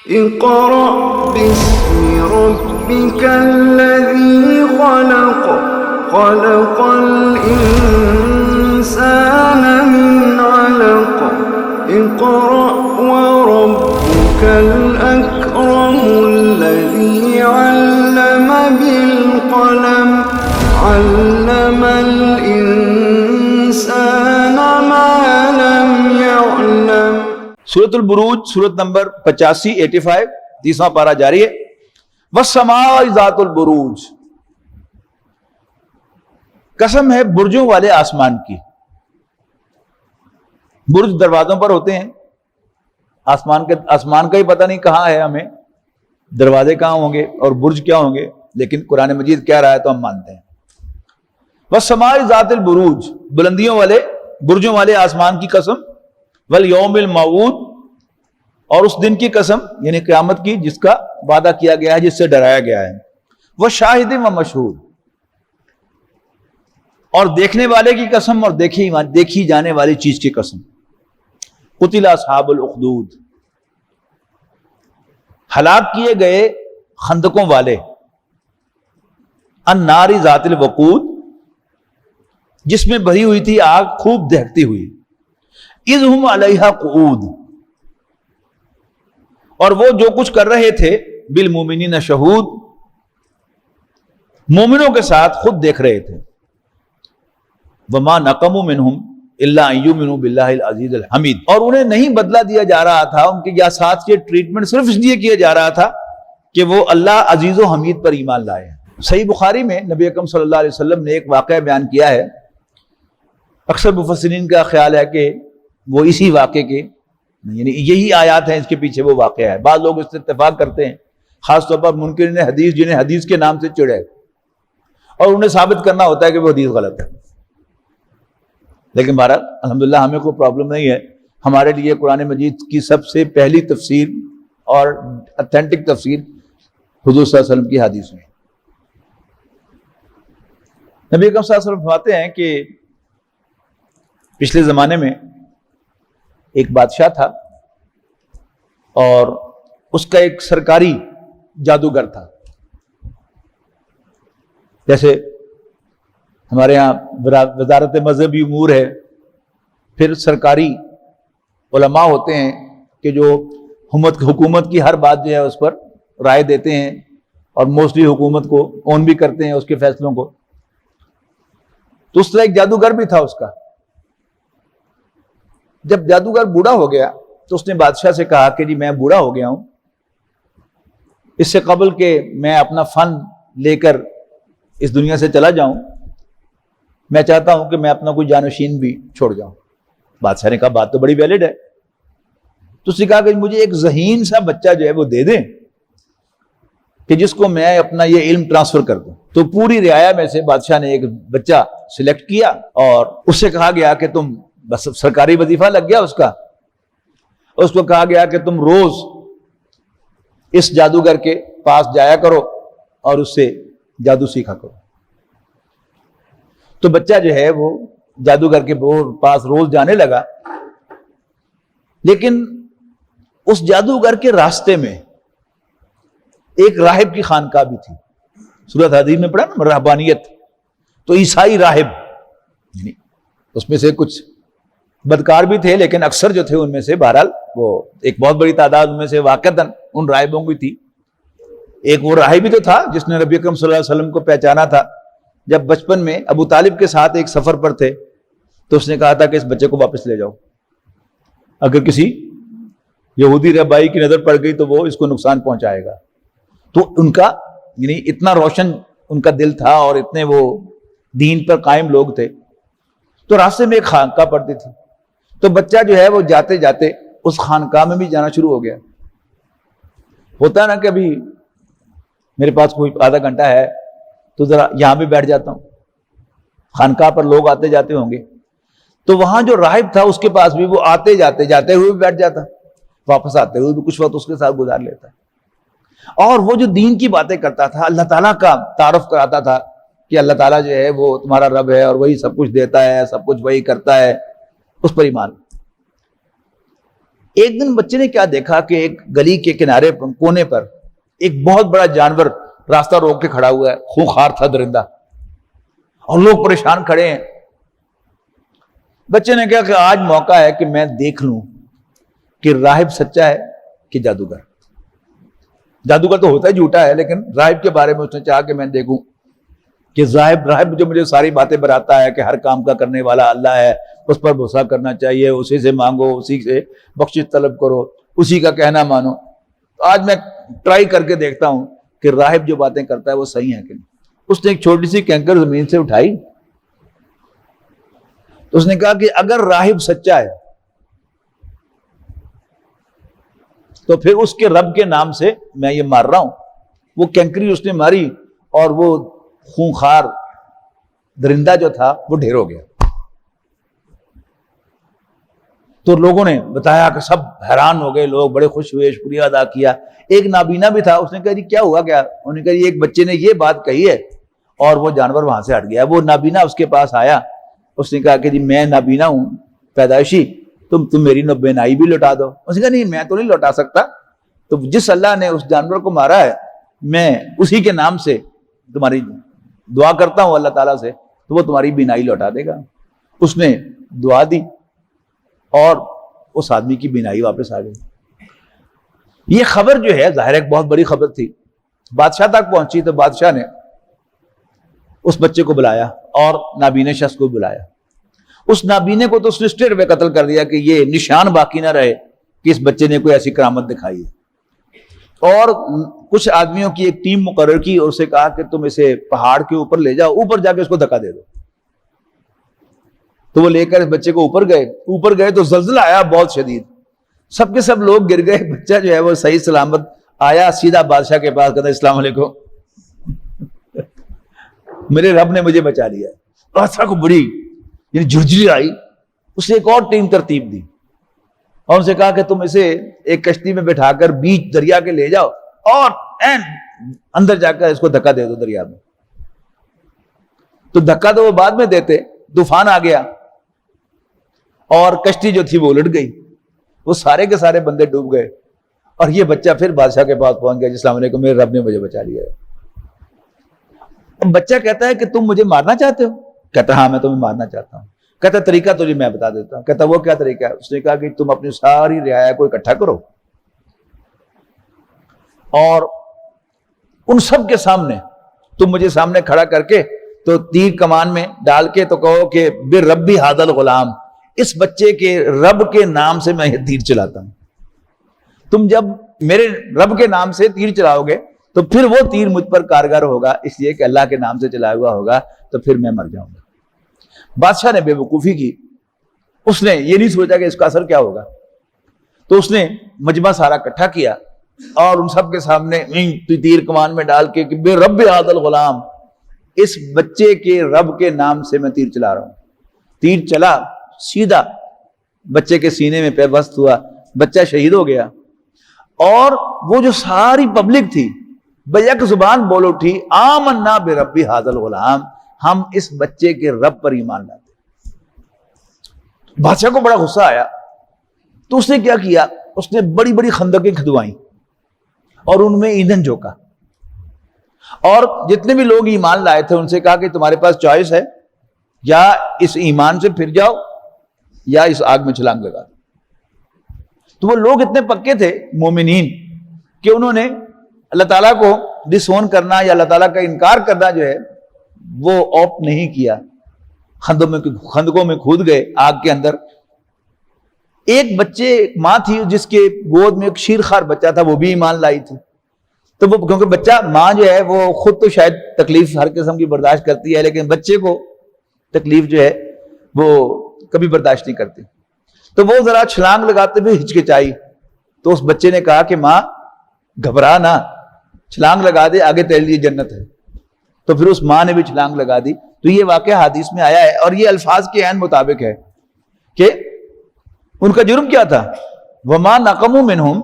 اقرأ باسم ربك الذي خلق خلق الإنسان من علق اقرأ وربك الأكرم الذي علم بالقلم علم الإنسان ما لم يعلم۔ سورۃ البروج سورت نمبر 85 30واں پارہ جاری ہے۔ والسماء ذات البروج، قسم ہے برجوں والے آسمان کی۔ برج دروازوں پر ہوتے ہیں، آسمان کا ہی پتہ نہیں کہاں ہے ہمیں، دروازے کہاں ہوں گے اور برج کیا ہوں گے، لیکن قرآن مجید کہہ رہا ہے تو ہم مانتے ہیں۔ والسماء ذات البروج، بلندیوں والے برجوں والے آسمان کی قسم، والیوم الموعود، اور اس دن کی قسم یعنی قیامت کی جس کا وعدہ کیا گیا ہے، جس سے ڈرایا گیا ہے۔ وشاہد و مشہود، اور دیکھنے والے کی قسم اور دیکھی جانے والی چیز کی قسم۔ قتل اصحاب الاخدود، ہلاک کیے گئے خندقوں والے۔ النار ذات الوقود، جس میں بھری ہوئی تھی آگ خوب دہکتی ہوئی۔ اذ ہم علیہا قعود، اور وہ جو کچھ کر رہے تھے بالمومنین شہود، مومنوں کے ساتھ خود دیکھ رہے تھے۔ وما نقموا منہم الا ان یؤمنوا باللہ العزیز الحمید، اور انہیں نہیں بدلہ دیا جا رہا تھا، ان کے ساتھ یہ ٹریٹمنٹ صرف اس لیے کیا جا رہا تھا کہ وہ اللہ عزیز و حمید پر ایمان لائے۔ صحیح بخاری میں نبی اکرم صلی اللہ علیہ وسلم نے ایک واقعہ بیان کیا ہے، اکثر مفسرین کا خیال ہے کہ وہ اسی واقعے کے یعنی یہی آیات ہیں، اس کے پیچھے وہ واقعہ ہے۔ بعض لوگ اس سے اتفاق کرتے ہیں، خاص طور پر منکرین حدیث جنہیں حدیث کے نام سے چڑھے اور انہیں ثابت کرنا ہوتا ہے کہ وہ حدیث غلط ہے۔ لیکن بہرحال الحمدللہ ہمیں کوئی پرابلم نہیں ہے، ہمارے لیے قرآن مجید کی سب سے پہلی تفسیر اور اتھینٹک تفسیر حضور صلی اللہ علیہ وسلم کی حدیث میں۔ نبی اکرم صلی اللہ علیہ وسلم فرماتے ہیں کہ پچھلے زمانے میں ایک بادشاہ تھا اور اس کا ایک سرکاری جادوگر تھا۔ جیسے ہمارے ہاں وزارت مذہبی امور ہے، پھر سرکاری علماء ہوتے ہیں کہ جو حکومت کی ہر بات جو ہے اس پر رائے دیتے ہیں اور موسٹلی حکومت کو اون بھی کرتے ہیں اس کے فیصلوں کو۔ تو اس طرح ایک جادوگر بھی تھا اس کا۔ جب جادوگر بوڑھا ہو گیا تو اس نے بادشاہ سے کہا کہ جی میں بوڑھا ہو گیا ہوں، اس سے قبل کہ میں اپنا فن لے کر اس دنیا سے چلا جاؤں، میں چاہتا ہوں کہ میں اپنا کوئی جانشین بھی چھوڑ جاؤں۔ بادشاہ نے کہا بات تو بڑی ویلڈ ہے۔ تو اس نے کہا کہ مجھے ایک ذہین سا بچہ جو ہے وہ دے دیں کہ جس کو میں اپنا یہ علم ٹرانسفر کر دوں۔ تو پوری رعایا میں سے بادشاہ نے ایک بچہ سلیکٹ کیا اور اس سے کہا گیا کہ تم بس سرکاری وظیفہ لگ گیا اس کا، اس کو کہا گیا کہ تم روز اس جادوگر کے پاس جایا کرو اور اس سے جادو سیکھا کرو۔ تو بچہ جو ہے وہ جادوگر کے پاس روز جانے لگا، لیکن اس جادوگر کے راستے میں ایک راہب کی خانقاہ بھی تھی۔ سورۃ حدید میں پڑھا نا رہبانیت، تو عیسائی راہب، یعنی اس میں سے کچھ بدکار بھی تھے لیکن اکثر جو تھے ان میں سے بہرحال وہ ایک بہت بڑی تعداد ان میں سے واقعتاً ان راہبوں کی تھی۔ ایک وہ راہب بھی تو تھا جس نے نبی اکرم صلی اللہ علیہ وسلم کو پہچانا تھا جب بچپن میں ابو طالب کے ساتھ ایک سفر پر تھے، تو اس نے کہا تھا کہ اس بچے کو واپس لے جاؤ، اگر کسی یہودی رہبائی کی نظر پڑ گئی تو وہ اس کو نقصان پہنچائے گا۔ تو ان کا یعنی اتنا روشن ان کا دل تھا اور اتنے وہ دین پر قائم لوگ تھے۔ تو راستے میں ایک خانقاہ پڑتی تھی، تو بچہ جو ہے وہ جاتے جاتے اس خانقاہ میں بھی جانا شروع ہو گیا۔ ہوتا ہے نا کہ ابھی میرے پاس کوئی آدھا گھنٹہ ہے تو ذرا یہاں بھی بیٹھ جاتا ہوں، خانقاہ پر لوگ آتے جاتے ہوں گے، تو وہاں جو راہب تھا اس کے پاس بھی وہ آتے جاتے ہوئے بھی بیٹھ جاتا، واپس آتے ہوئے بھی کچھ وقت اس کے ساتھ گزار لیتا، اور وہ جو دین کی باتیں کرتا تھا، اللہ تعالیٰ کا تعارف کراتا تھا کہ اللہ تعالیٰ جو ہے وہ تمہارا رب ہے اور وہی سب کچھ دیتا ہے، سب کچھ وہی کرتا ہے، اس پر ایمان۔ ایک دن بچے نے کیا دیکھا کہ ایک گلی کے کنارے پر کونے پر ایک بہت بڑا جانور راستہ روک کے کھڑا ہوا ہے، خونخوار تھا درندہ، اور لوگ پریشان کھڑے ہیں۔ بچے نے کہا کہ آج موقع ہے کہ میں دیکھ لوں کہ راہب سچا ہے کہ جادوگر۔ جادوگر تو ہوتا ہے جھوٹا ہے، لیکن راہب کے بارے میں اس نے چاہا کہ میں دیکھوں کہ راہب جو مجھے ساری باتیں بتاتا ہے کہ ہر کام کا کرنے والا اللہ ہے، اس پر بھروسہ کرنا چاہیے، اسی سے مانگو، اسی سے بخشش طلب کرو، اسی کا کہنا مانو۔ تو آج میں ٹرائی کر کے دیکھتا ہوں کہ راہب جو باتیں کرتا ہے وہ صحیح ہیں کہ نہیں۔ اس نے ایک چھوٹی سی کنکر زمین سے اٹھائی، تو اس نے کہا کہ اگر راہب سچا ہے تو پھر اس کے رب کے نام سے میں یہ مار رہا ہوں۔ وہ کنکری اس نے ماری اور وہ خونخوار درندہ جو تھا وہ ڈھیر ہو گیا۔ تو لوگوں نے بتایا کہ سب حیران ہو گئے، لوگ بڑے خوش ہوئے، شکریہ ادا کیا۔ ایک نابینا بھی تھا، اس نے کہا جی کیا ہوا کیا؟ انہوں نے کہا جی ایک بچے نے یہ بات کہی ہے اور وہ جانور وہاں سے ہٹ گیا۔ وہ نابینا اس کے پاس آیا، اس نے کہا کہ جی میں نابینا ہوں پیدائشی، تم میری بینائی بھی لوٹا دو۔ اس نے کہا نہیں میں تو نہیں لوٹا سکتا، تو جس اللہ نے اس جانور کو مارا ہے میں اسی کے نام سے تمہاری دعا کرتا ہوں اللہ تعالیٰ سے، تو وہ تمہاری بینائی لوٹا دے گا۔ اس نے دعا دی اور اس آدمی کی بینائی واپس آ گئی۔ یہ خبر جو ہے ظاہر ایک بہت بڑی خبر تھی، بادشاہ تک پہنچی، تو بادشاہ نے اس بچے کو بلایا اور نابینے شخص کو بلایا۔ اس نابینے کو تو اس نے اسٹریٹ وے قتل کر دیا کہ یہ نشان باقی نہ رہے کہ اس بچے نے کوئی ایسی کرامت دکھائی ہے۔ اور کچھ آدمیوں کی ایک ٹیم مقرر کی اور اسے کہا کہ تم اسے پہاڑ کے اوپر لے جاؤ، اوپر جا کے اس کو دھکا دے دو۔ تو وہ لے کر اس بچے کو اوپر گئے تو زلزلہ آیا بہت شدید، سب کے سب لوگ گر گئے۔ بچہ جو ہے وہ صحیح سلامت آیا سیدھا بادشاہ کے پاس، کہتا السلام علیکم، میرے رب نے مجھے بچا لیا۔ بادشاہ کو بڑی جھرجھری آئی، اس نے ایک اور ٹیم ترتیب دی اور ان سے کہا کہ تم اسے ایک کشتی میں بٹھا کر بیچ دریا کے لے جاؤ اور اندر جا کر اس کو دھکا دے دو دریا میں۔ تو دھکا تو وہ بعد میں دیتے، طوفان آ گیا اور کشتی جو تھی وہ الٹ گئی، وہ سارے کے سارے بندے ڈوب گئے اور یہ بچہ پھر بادشاہ کے پاس پہنچ گیا، السلام علیکم میرے رب نے مجھے بچا لیا ہے۔ اب بچہ کہتا ہے کہ تم مجھے مارنا چاہتے ہو؟ کہتا ہاں میں تمہیں مارنا چاہتا ہوں۔ کہتا طریقہ تجھے میں بتا دیتا ہوں۔ کہتا وہ کیا طریقہ ہے؟ اس نے کہا کہ تم اپنی ساری رعایا کو اکٹھا کرو اور ان سب کے سامنے تم مجھے سامنے کھڑا کر کے تو تیر کمان میں ڈال کے تو کہو کہ بے ربی ھذا الغلام، اس بچے کے رب کے نام سے میں یہ تیر چلاتا ہوں۔ تم جب میرے رب کے نام سے تیر چلاؤ گے تو پھر وہ تیر مجھ پر کارگر ہوگا، اس لیے کہ اللہ کے نام سے چلایا ہوا ہوگا، تو پھر میں مر جاؤں گا۔ بادشاہ نے بے وقوفی کی، اس نے یہ نہیں سوچا کہ اس کا اثر کیا ہوگا، تو اس نے مجمع سارا اکٹھا کیا اور ان سب کے سامنے تیر کمان میں ڈال کے کہ بے رب ھذا الغلام، اس بچے کے رب کے نام سے میں تیر چلا رہا ہوں۔ تیر چلا سیدھا بچے کے سینے میں پیوست ہوا، بچہ شہید ہو گیا۔ اور وہ جو ساری پبلک تھی بیک زبان بول اٹھی آمنا برب ھذا الغلام، ہم اس بچے کے رب پر ایمان لاتے۔ بادشاہ کو بڑا غصہ آیا، تو اس نے کیا کیا، اس نے بڑی بڑی خندقیں کھدوائیں اور ان میں ایندھن جھونکا اور جتنے بھی لوگ ایمان لائے تھے ان سے کہا کہ تمہارے پاس چوائس ہے، یا اس ایمان سے پھر جاؤ یا اس آگ میں چھلانگ لگا دو۔ تو وہ لوگ اتنے پکے تھے مومنین کہ انہوں نے اللہ تعالیٰ کو ڈس اون کرنا یا اللہ تعالیٰ کا انکار کرنا جو ہے وہ آپٹ نہیں کیا، خندقوں میں کھود گئے آگ کے اندر۔ ایک ماں تھی جس کے گود میں ایک شیرخوار بچہ تھا، وہ بھی ایمان لائی تھی۔ تو وہ کیونکہ بچہ ماں جو ہے وہ خود تو شاید تکلیف ہر قسم کی برداشت کرتی ہے، لیکن بچے کو تکلیف جو ہے وہ کبھی برداشت نہیں کرتی۔ تو وہ ذرا چھلانگ لگاتے ہوئے ہچکچائی، تو اس بچے نے کہا کہ ماں گھبرا نہ، چھلانگ لگا دے، آگے تیرے لیے جنت ہے۔ تو پھر اس ماں نے بھی چھلانگ لگا دی۔ تو یہ واقعہ حدیث میں آیا ہے اور یہ الفاظ کے عین مطابق ہے کہ ان کا جرم کیا تھا، وَمَا نَقَمُوا مِنْهُمْ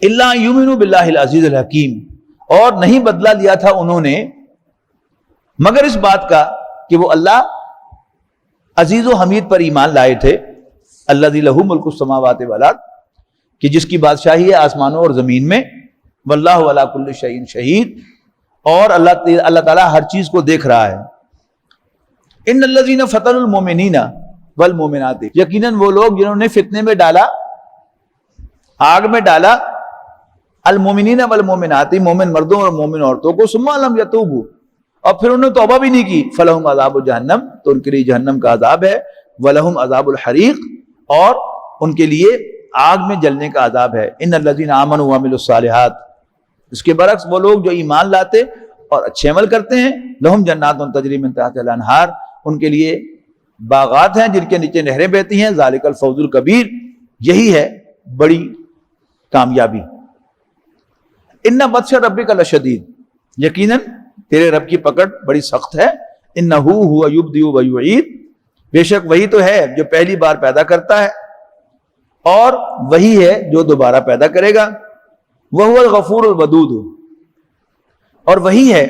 إِلَّا أَن يُؤْمِنُوا بِاللَّهِ الْعَزِيزِ الْحَكِيمِ، اور نہیں بدلہ لیا تھا انہوں نے مگر اس بات کا کہ وہ اللہ عزیز و حمید پر ایمان لائے تھے، الذی لہ ملک السماوات والارض، کہ جس کی بادشاہی ہے آسمانوں اور زمین میں، واللہ علی کل شیء شہید، اور اللہ تعالیٰ ہر چیز کو دیکھ رہا ہے۔ ان الذین فتنوا المؤمنین والمؤمنات، یقیناً وہ لوگ جنہوں نے فتنے میں ڈالا، آگ میں ڈالا، المؤمنین والمؤمنات، مومن مردوں اور مومن عورتوں کو، ثم لم یتوبوا، اور پھر انہوں نے توبہ بھی نہیں کی، فلہم عذاب جہنم، تو ان کے لیے جہنم کا عذاب ہے، ولہم عذاب الحریق، اور ان کے لیے آگ میں جلنے کا عذاب ہے۔ ان الذین آمنوا وعملوا الصالحات، اس کے برعکس وہ لوگ جو ایمان لاتے اور اچھے عمل کرتے ہیں، لہم جنات تجری من تحتہا الانہار، ان کے لیے باغات ہیں جن کے نیچے نہریں بہتی ہیں، ذالک الفوز الکبیر، یہی ہے بڑی کامیابی۔ ان بطش ربک لشدید، یقیناً تیرے رب کی پکڑ بڑی سخت ہے، انہ هو یبدئ ویعید، بے شک وہی تو ہے جو پہلی بار پیدا کرتا ہے اور وہی ہے جو دوبارہ پیدا کرے گا، وہو الغفور الودود، اور وہی ہے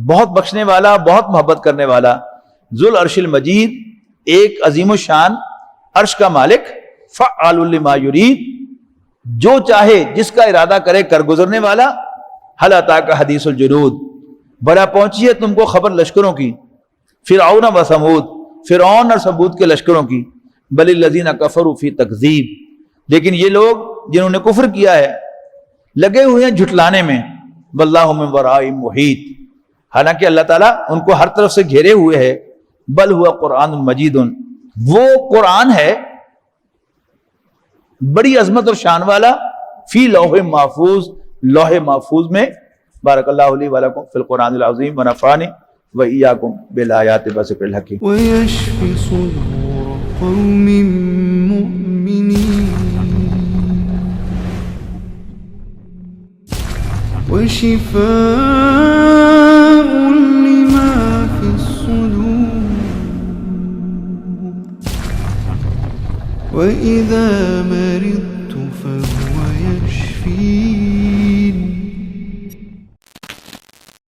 بہت بخشنے والا، بہت محبت کرنے والا، ذو العرش المجید، ایک عظیم الشان عرش کا مالک، فعال لما یرید، جو چاہے جس کا ارادہ کرے کر گزرنے والا، حل اتاک حدیث الجنود، بڑا پہنچی ہے تم کو خبر لشکروں کی، فرعون و ثمود، فرعون اور ثمود کے لشکروں کی، بل الذین کفروا فی تکذیب، لیکن یہ لوگ جنہوں نے کفر کیا ہے لگے ہوئے ہیں جھٹلانے میں، واللہ من ورائہم محیط، حالانکہ اللہ تعالیٰ ان کو ہر طرف سے گھیرے ہوئے ہے، بل ہوا قرآن مجید، وہ قرآن ہے بڑی عظمت اور شان والا، فی لوح محفوظ، لوح محفوظ میں۔ بارک اللہ لی ولکم فی القرآن العظیم ونفعنی وإیاکم بالآیات والذکر الحکیم۔ ويشفي صدور قوم مؤمنين وشفاء لما في الصدور وإذا مرضت فهو يشفين